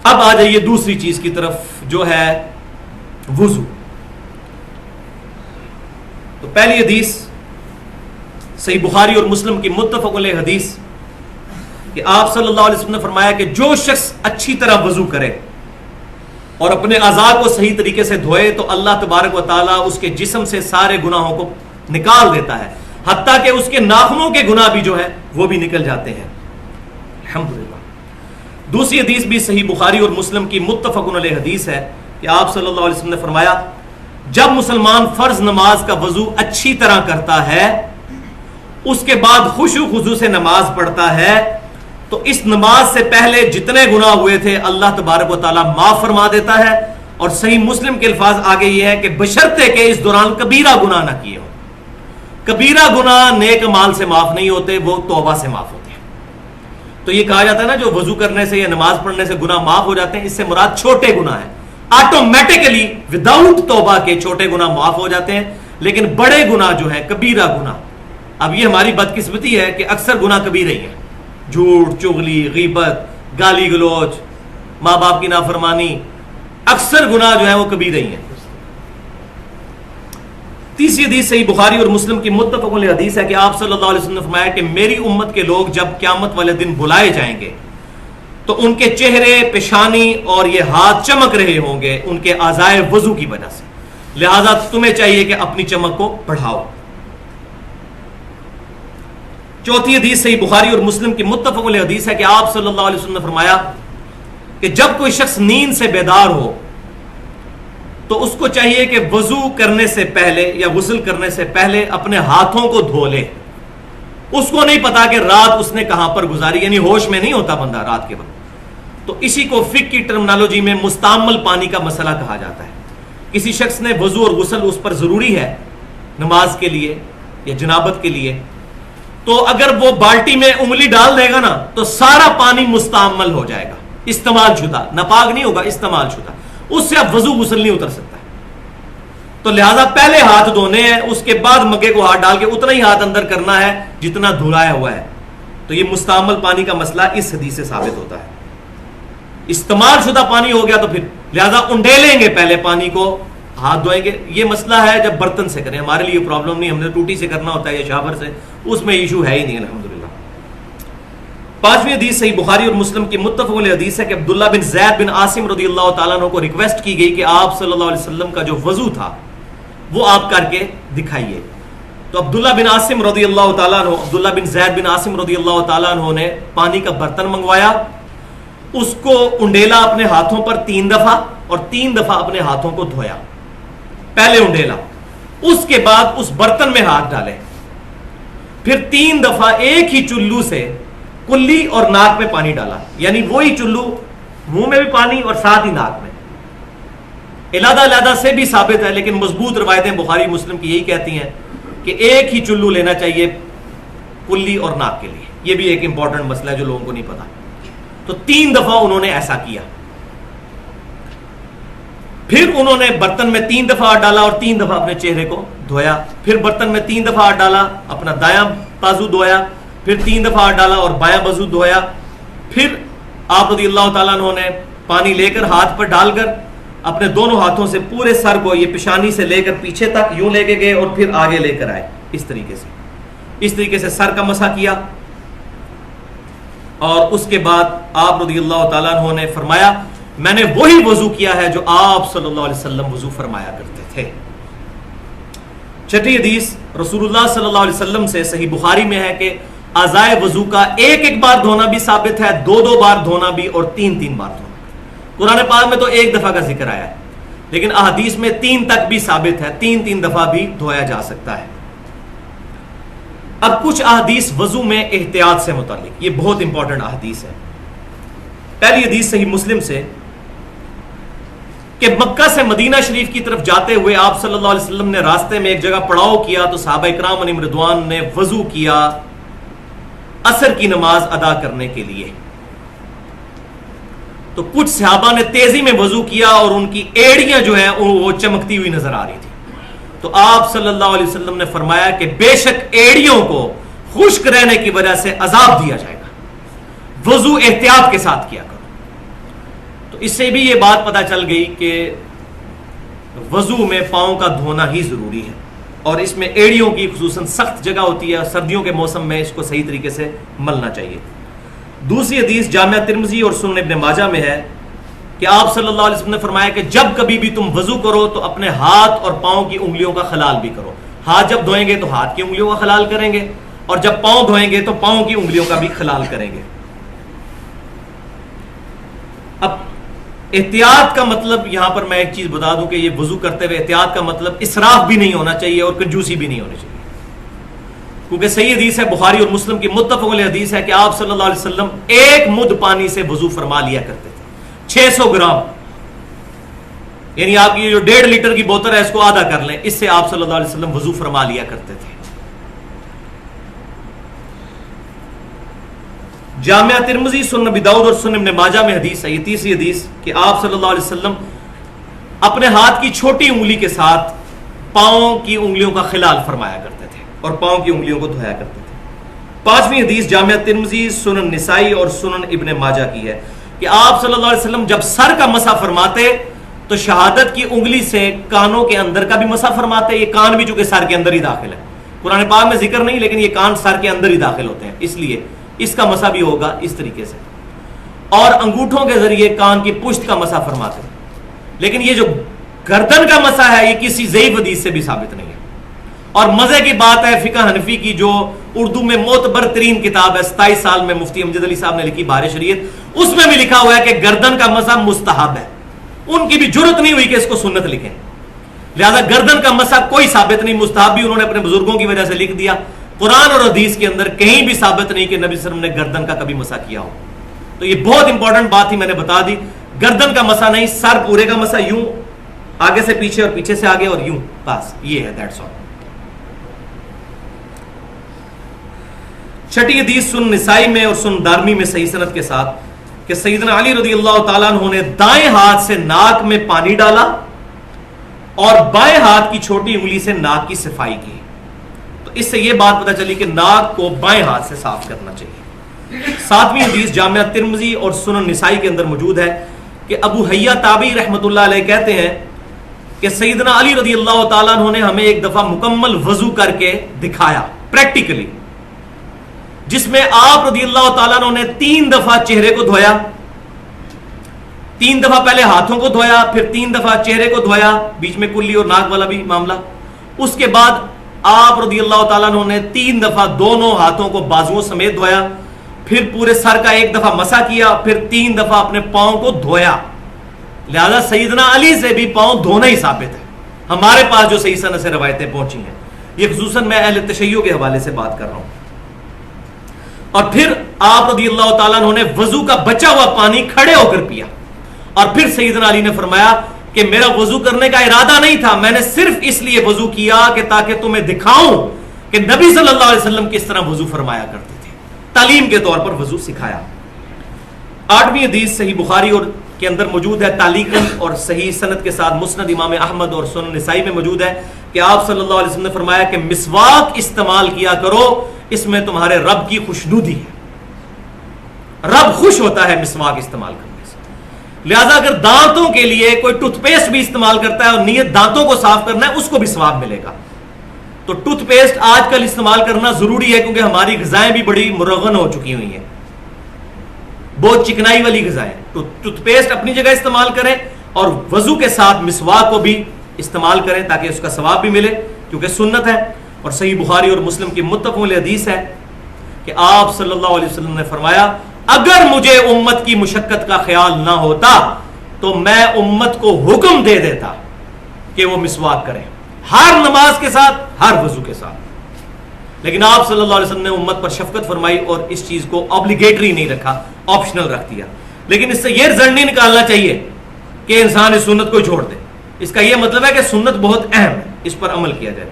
اب آ جائیے دوسری چیز کی طرف جو ہے وضو. تو پہلی حدیث صحیح بخاری اور مسلم کی متفق علیہ حدیث کہ آپ صلی اللہ علیہ وسلم نے فرمایا کہ جو شخص اچھی طرح وضو کرے اور اپنے اعضاء کو صحیح طریقے سے دھوئے تو اللہ تبارک و تعالیٰ اس کے جسم سے سارے گناہوں کو نکال دیتا ہے، حتیٰ کہ اس کے ناخنوں کے گناہ بھی جو ہے وہ بھی نکل جاتے ہیں. الحمدللہ. دوسری حدیث بھی صحیح بخاری اور مسلم کی متفق علیہ حدیث ہے کہ آپ صلی اللہ علیہ وسلم نے فرمایا جب مسلمان فرض نماز کا وضو اچھی طرح کرتا ہے، اس کے بعد خشوع خضوع سے نماز پڑھتا ہے، تو اس نماز سے پہلے جتنے گناہ ہوئے تھے اللہ تبارک و تعالیٰ معاف فرما دیتا ہے. اور صحیح مسلم کے الفاظ آگے یہ ہے کہ بشرطے کہ اس دوران کبیرہ گناہ نہ کیے ہو. کبیرہ گناہ نیک مال سے معاف نہیں ہوتے، وہ توبہ سے معاف ہوتے ہیں. تو یہ کہا جاتا ہے نا جو وضو کرنے سے یا نماز پڑھنے سے گناہ معاف ہو جاتے ہیں، اس سے مراد چھوٹے گناہ ہیں. آٹومیٹکلی وداؤٹ توبہ کے چھوٹے گناہ معاف ہو جاتے ہیں، لیکن بڑے گناہ جو ہیں کبیرہ گناہ، اب یہ ہماری بدقسمتی ہے کہ اکثر گناہ کبیرہ ہی ہیں. جھوٹ، چغلی، غیبت، گالی گلوچ، ماں باپ کی نافرمانی، اکثر گناہ جو ہے وہ کبیرہ ہی ہیں. تیسری حدیث صحیح بخاری اور مسلم کی متفق علیہ حدیث ہے کہ آپ صلی اللہ علیہ وسلم نے فرمایا کہ میری امت کے لوگ جب قیامت والے دن بلائے جائیں گے تو ان کے چہرے، پیشانی اور یہ ہاتھ چمک رہے ہوں گے ان کے اعضائے وضو کی وجہ سے، لہذا تمہیں چاہیے کہ اپنی چمک کو بڑھاؤ. چوتھی حدیث صحیح بخاری اور مسلم کی متفق علیہ حدیث ہے کہ آپ صلی اللہ علیہ وسلم نے فرمایا کہ جب کوئی شخص نیند سے بیدار ہو تو اس کو چاہیے کہ وضو کرنے سے پہلے یا غسل کرنے سے پہلے اپنے ہاتھوں کو دھو لے. اس کو نہیں پتا کہ رات اس نے کہاں پر گزاری، یعنی ہوش میں نہیں ہوتا بندہ رات کے وقت. تو اسی کو فقہ کی ٹرمنالوجی میں مستعمل پانی کا مسئلہ کہا جاتا ہے. کسی شخص نے وضو اور غسل اس پر ضروری ہے نماز کے لیے یا جنابت کے لیے، تو اگر وہ بالٹی میں انگلی ڈال دے گا نا تو سارا پانی مستعمل ہو جائے گا، استعمال شدہ، ناپاک نہیں ہوگا، استعمال شدہ. اس سے اب وضو غسل نہیں اتر سکتا. تو لہذا پہلے ہاتھ دھونے ہیں، اس کے بعد مگے کو ہاتھ ڈال کے اتنا ہی ہاتھ اندر کرنا ہے جتنا دھلایا ہوا ہے. تو یہ مستعمل پانی کا مسئلہ اس حدیث سے ثابت ہوتا ہے. استعمال شدہ پانی ہو گیا تو پھر لہذا انڈیلیں گے، پہلے پانی کو ہاتھ دھوئیں گے. یہ مسئلہ ہے جب برتن سے کریں، ہمارے لیے پرابلم نہیں، ہم نے ٹوٹی سے کرنا ہوتا ہے یا شاور سے، اس میں ایشو ہے ہی نہیں الحمدللہ. پانچویں حدیث صحیح بخاری اور مسلم کی متفق علیہ حدیث ہے کہ عبداللہ بن زید بن عاصم رضی اللہ تعالیٰ عنہ کو ریکویسٹ کی گئی کہ آپ صلی اللہ علیہ وسلم کا جو وضو تھا وہ آپ کر کے دکھائیے. تو عبداللہ بن عاصم رضی اللہ تعالیٰ عنہ، عبداللہ بن زید بن عاصم رضی اللہ تعالیٰ عنہ نے پانی کا برتن منگوایا، اس کو انڈیلا اپنے ہاتھوں پر 3 دفعہ اور 3 دفعہ اپنے ہاتھوں کو دھویا. پہلے انڈیلا، اس کے بعد اس برتن میں ہاتھ ڈالے، پھر 3 دفعہ ایک ہی چلو سے کلی اور ناک میں پانی ڈالا، یعنی وہی چلو منہ میں بھی پانی اور ساتھ ہی ناک میں. علیحدہ علیحدہ سے بھی ثابت ہے، لیکن مضبوط روایتیں بخاری مسلم کی یہی کہتی ہیں کہ ایک ہی چلو لینا چاہیے کلی اور ناک کے لیے. یہ بھی ایک امپورٹنٹ مسئلہ ہے جو لوگوں کو نہیں پتا. تو 3 دفعہ انہوں نے ایسا کیا، پھر انہوں نے برتن میں 3 دفعہ ہاتھ ڈالا اور 3 دفعہ اپنے چہرے کو دھویا، پھر برتن میں 3 دفعہ ہاتھ ڈالا، اپنا دایاں بازو دھویا، پھر 3 دفعہ ہاتھ ڈالا اور بایاں بازو دھویا. پھر آپ رضی اللہ تعالیٰ عنہ نے پانی لے کر ہاتھ پر ڈال کر اپنے دونوں ہاتھوں سے پورے سر کو، یہ پیشانی سے لے کر پیچھے تک یوں لے کے گئے اور پھر آگے لے کر آئے. اس طریقے سے سر کا مسح کیا. اور اس کے بعد آپ رضی اللہ تعالیٰ عنہ نے فرمایا میں نے وہی وضو کیا ہے جو آپ صلی اللہ علیہ وسلم وضو فرمایا کرتے تھے. چھٹی حدیث رسول اللہ صلی اللہ علیہ وسلم سے صحیح بخاری میں ہے کہ اعضائے وضو کا ایک بار دھونا بھی ثابت ہے، 2 بار دھونا بھی اور 3 بار دھونا. قرآن پاک میں تو 1 دفعہ کا ذکر آیا ہے، لیکن احادیث میں 3 تک بھی ثابت ہے، 3 دفعہ بھی دھویا جا سکتا ہے. اب کچھ احادیث وضو میں احتیاط سے متعلق، یہ بہت امپورٹنٹ احادیث ہے. پہلی حدیث صحیح مسلم سے کہ مکہ سے مدینہ شریف کی طرف جاتے ہوئے آپ صلی اللہ علیہ وسلم نے راستے میں ایک جگہ پڑاؤ کیا تو صحابہ اکرام علیہم رضوان نے وضو کیا عصر کی نماز ادا کرنے کے لیے. تو کچھ صحابہ نے تیزی میں وضو کیا اور ان کی ایڑیاں جو ہیں وہ چمکتی ہوئی نظر آ رہی تھی. تو آپ صلی اللہ علیہ وسلم نے فرمایا کہ بے شک ایڑیوں کو خشک رہنے کی وجہ سے عذاب دیا جائے گا، وضو احتیاط کے ساتھ کیا کرو. تو اس سے بھی یہ بات پتہ چل گئی کہ وضو میں پاؤں کا دھونا ہی ضروری ہے، اور اس میں ایڑیوں کی خصوصاً سخت جگہ ہوتی ہے، سردیوں کے موسم میں اس کو صحیح طریقے سے ملنا چاہیے۔ دوسری حدیث جامعہ ترمذی اور سنن ابن ماجہ میں ہے کہ آپ صلی اللہ علیہ وسلم نے فرمایا کہ جب کبھی بھی تم وضو کرو تو اپنے ہاتھ اور پاؤں کی انگلیوں کا خلال بھی کرو۔ ہاتھ جب دھوئیں گے تو ہاتھ کی انگلیوں کا خلال کریں گے، اور جب پاؤں دھوئیں گے تو پاؤں کی انگلیوں کا بھی خلال کریں گے۔ اب احتیاط کا مطلب یہاں پر میں ایک چیز بتا دوں کہ یہ وضو کرتے ہوئے احتیاط کا مطلب اسراف بھی نہیں ہونا چاہیے اور کنجوسی بھی نہیں ہونی چاہیے، کیونکہ صحیح حدیث ہے، بخاری اور مسلم کی متفق علیہ حدیث ہے کہ آپ صلی اللہ علیہ وسلم ایک مد پانی سے وضو فرما لیا کرتے تھے، 600 گرام، یعنی آپ کی جو 1.5 لیٹر کی بوتل ہے اس کو آدھا کر لیں، اس سے آپ صلی اللہ علیہ وسلم وضو فرما لیا کرتے تھے۔ جامعہ ترمذی، سنن ابی داؤد اور سنن ابن ماجہ میں حدیث ہے، یہ تیسری حدیث، کہ آپ صلی اللہ علیہ وسلم اپنے ہاتھ کی چھوٹی انگلی کے ساتھ پاؤں کی انگلیوں کا خلال فرمایا کرتے تھے اور پاؤں کی انگلیوں کو دھویا کرتے تھے۔ پانچویں حدیث جامعہ ترمذی، سنن نسائی اور سنن ابن ماجہ کی ہے کہ آپ صلی اللہ علیہ وسلم جب سر کا مسح فرماتے تو شہادت کی انگلی سے کانوں کے اندر کا بھی مسح فرماتے۔ یہ کان بھی چونکہ سر کے اندر ہی داخل ہے، قرآن پاک میں ذکر نہیں، لیکن یہ کان سر کے اندر ہی داخل ہوتے ہیں، اس لیے اس کا مسح بھی ہوگا اس طریقے سے، اور انگوٹھوں کے ذریعے کان کی پشت کا مسح فرماتے ہیں۔ لیکن یہ جو گردن کا مسح ہے یہ کسی ضعیف حدیث سے بھی ثابت نہیں ہے، اور مزے کی بات ہے فقہ حنفی کی جو اردو میں معتبر ترین کتاب ہے، 27 سال میں مفتی امجد علی صاحب نے لکھی بہار شریعت، اس میں بھی لکھا ہوا ہے کہ گردن کا مسح مستحب ہے۔ ان کی بھی جرت نہیں ہوئی کہ اس کو سنت لکھیں، لہذا گردن کا مسح کوئی ثابت نہیں، مستحب بھی انہوں نے اپنے بزرگوں کی وجہ سے لکھ دیا۔ قرآن اور حدیث کے اندر کہیں بھی ثابت نہیں کہ نبی صلی اللہ علیہ وسلم نے گردن کا کبھی مسح کیا ہو۔ تو یہ بہت امپورٹنٹ بات ہی میں نے بتا دی، گردن کا مسح نہیں، سر پورے کا مسح، یوں آگے سے پیچھے اور پیچھے سے آگے اور یوں، بس یہ ہے، دیٹس آل۔ چھٹی حدیث سنن نسائی میں اور سنن دارمی میں صحیح سند کے ساتھ کہ سیدنا علی رضی اللہ تعالیٰ عنہ نے دائیں ہاتھ سے ناک میں پانی ڈالا اور بائیں ہاتھ کی چھوٹی انگلی سے ناک کی صفائی کی، تو اس سے یہ بات پتہ چلی کہ ناک کو بائیں ہاتھ سے صاف کرنا چاہیے۔ ساتویں حدیث جامعہ ترمذی اور سنن نسائی کے اندر موجود ہے کہ ابو حیا تابعی رحمۃ اللہ علیہ کہتے ہیں کہ سیدنا علی رضی اللہ تعالیٰ عنہ نے ہمیں ایک دفعہ مکمل وضو کر کے دکھایا پریکٹیکلی، جس میں آپ رضی اللہ تعالیٰ عنہ نے 3 دفعہ چہرے کو دھویا، 3 دفعہ پہلے ہاتھوں کو دھویا، پھر 3 دفعہ چہرے کو دھویا، بیچ میں کلی اور ناک والا بھی معاملہ، اس کے بعد آپ رضی اللہ تعالیٰ عنہ نے 3 دفعہ دونوں ہاتھوں کو بازوؤں سمیت دھویا، پھر پورے سر کا 1 دفعہ مسح کیا، پھر 3 دفعہ اپنے پاؤں کو دھویا۔ لہذا سیدنا علی سے بھی پاؤں دھونا ہی ثابت ہے، ہمارے پاس جو صحیح سند سے روایتیں پہنچی ہیں، یہ خصوصاً میں اہل تشیع کے حوالے سے بات کر رہا ہوں۔ اور پھر آپ رضی اللہ تعالیٰ عنہ نے وضو کا بچا ہوا پانی کھڑے ہو کر پیا، اور پھر سیدنا علی نے فرمایا کہ میرا وضو کرنے کا ارادہ نہیں تھا، میں نے صرف اس لیے وضو کیا کہ تاکہ تمہیں دکھاؤں کہ نبی صلی اللہ علیہ وسلم کس طرح وضو فرمایا کرتے تھے، تعلیم کے طور پر وضو سکھایا۔ 8ویں حدیث صحیح بخاری اور کے اندر موجود ہے تعلیقاً اور صحیح سند کے ساتھ، مسند امام احمد اور سنن نسائی میں موجود ہے کہ آپ صلی اللہ علیہ وسلم نے فرمایا کہ مسواک استعمال کیا کرو، اس میں تمہارے رب کی خوشنودی ہے، رب خوش ہوتا ہے مسواک استعمال کرنے سے۔ لہذا اگر دانتوں کے لیے کوئی ٹوتھ پیسٹ بھی استعمال کرتا ہے اور نیت دانتوں کو صاف کرنا ہے، اس کو بھی ثواب ملے گا۔ تو ٹوتھ پیسٹ آج کل استعمال کرنا ضروری ہے کیونکہ ہماری غذائیں بھی بڑی مرغن ہو چکی ہوئی ہیں، بہت چکنائی والی غذائیں۔ تو ٹوتھ پیسٹ اپنی جگہ استعمال کریں اور وضو کے ساتھ مسواک کو بھی استعمال کریں تاکہ اس کا ثواب بھی ملے، کیونکہ سنت ہے۔ اور صحیح بخاری اور مسلم کی متفق علیہ حدیث ہے کہ آپ صلی اللہ علیہ وسلم نے فرمایا اگر مجھے امت کی مشقت کا خیال نہ ہوتا تو میں امت کو حکم دے دیتا کہ وہ مسواک کریں، ہر نماز کے ساتھ، ہر وضو کے ساتھ۔ لیکن آپ صلی اللہ علیہ وسلم نے امت پر شفقت فرمائی اور اس چیز کو obligatory نہیں رکھا، آپشنل رکھ دیا۔ لیکن اس سے یہ رزلٹ نہیں نکالنا چاہیے کہ انسان اس سنت کو چھوڑ دے، اس کا یہ مطلب ہے کہ سنت بہت اہم ہے، اس پر عمل کیا جائے۔